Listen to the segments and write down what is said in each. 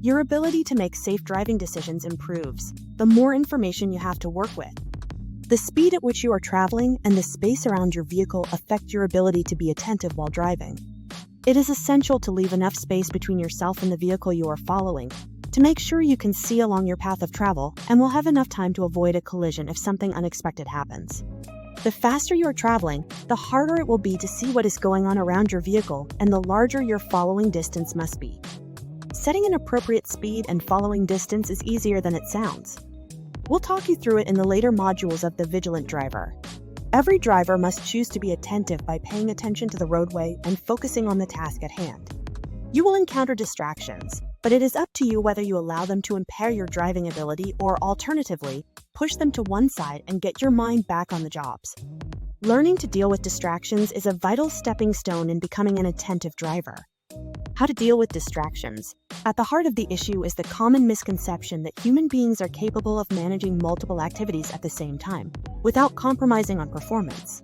your ability to make safe driving decisions improves the more information you have to work with. The speed at which you are traveling and the space around your vehicle affect your ability to be attentive while driving. It is essential to leave enough space between yourself and the vehicle you are following to make sure you can see along your path of travel and will have enough time to avoid a collision if something unexpected happens. The faster you are traveling, the harder it will be to see what is going on around your vehicle, and the larger your following distance must be. Setting an appropriate speed and following distance is easier than it sounds. We'll talk you through it in the later modules of the Vigilant Driver. Every driver must choose to be attentive by paying attention to the roadway and focusing on the task at hand. You will encounter distractions, but it is up to you whether you allow them to impair your driving ability or, alternatively, push them to one side and get your mind back on the jobs. Learning to deal with distractions is a vital stepping stone in becoming an attentive driver. How to deal with distractions. At the heart of the issue is the common misconception that human beings are capable of managing multiple activities at the same time, without compromising on performance.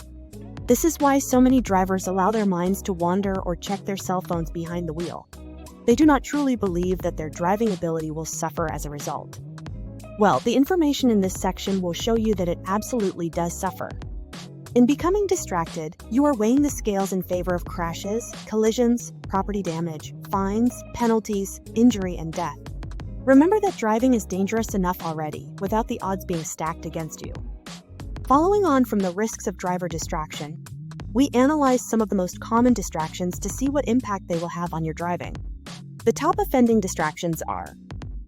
This is why so many drivers allow their minds to wander or check their cell phones behind the wheel. They do not truly believe that their driving ability will suffer as a result. Well, the information in this section will show you that it absolutely does suffer. In becoming distracted, you are weighing the scales in favor of crashes, collisions, property damage, fines, penalties, injury, and death. Remember that driving is dangerous enough already, without the odds being stacked against you. Following on from the risks of driver distraction, we analyze some of the most common distractions to see what impact they will have on your driving. The top offending distractions are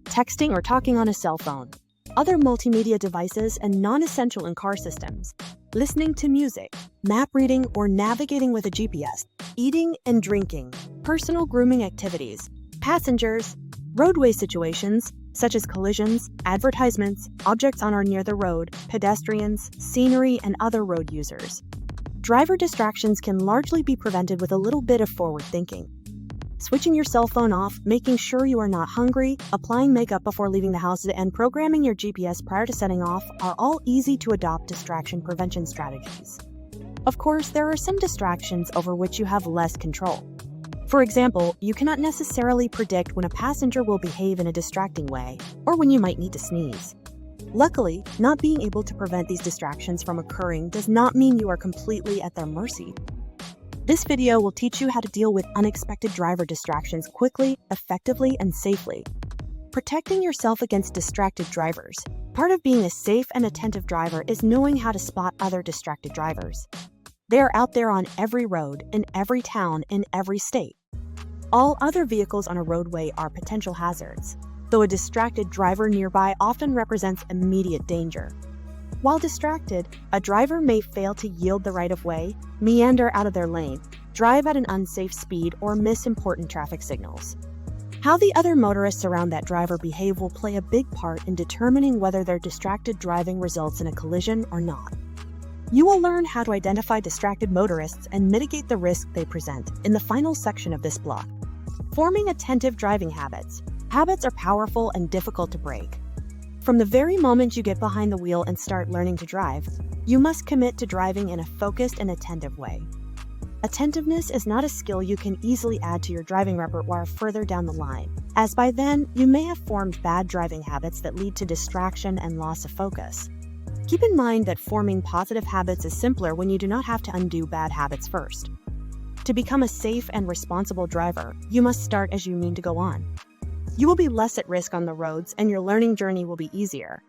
texting or talking on a cell phone, other multimedia devices and non-essential in-car systems, listening to music, map reading or navigating with a GPS, eating and drinking, personal grooming activities, passengers, roadway situations such as collisions, advertisements, objects on or near the road, pedestrians, scenery, and other road users. Driver distractions can largely be prevented with a little bit of forward thinking. Switching your cell phone off, making sure you are not hungry, applying makeup before leaving the house, and programming your GPS prior to setting off are all easy to adopt distraction prevention strategies. Of course, there are some distractions over which you have less control. For example, you cannot necessarily predict when a passenger will behave in a distracting way, or when you might need to sneeze. Luckily, not being able to prevent these distractions from occurring does not mean you are completely at their mercy. This video will teach you how to deal with unexpected driver distractions quickly, effectively, and safely. Protecting yourself against distracted drivers. Part of being a safe and attentive driver is knowing how to spot other distracted drivers. They are out there on every road, in every town, in every state. All other vehicles on a roadway are potential hazards, though a distracted driver nearby often represents immediate danger. While distracted, a driver may fail to yield the right-of-way, meander out of their lane, drive at an unsafe speed, or miss important traffic signals. How the other motorists around that driver behave will play a big part in determining whether their distracted driving results in a collision or not. You will learn how to identify distracted motorists and mitigate the risk they present in the final section of this block. Forming attentive driving habits. Habits are powerful and difficult to break. From the very moment you get behind the wheel and start learning to drive, you must commit to driving in a focused and attentive way. Attentiveness is not a skill you can easily add to your driving repertoire further down the line, as by then you may have formed bad driving habits that lead to distraction and loss of focus. Keep in mind that forming positive habits is simpler when you do not have to undo bad habits first. To become a safe and responsible driver, you must start as you mean to go on. You will be less at risk on the roads and your learning journey will be easier.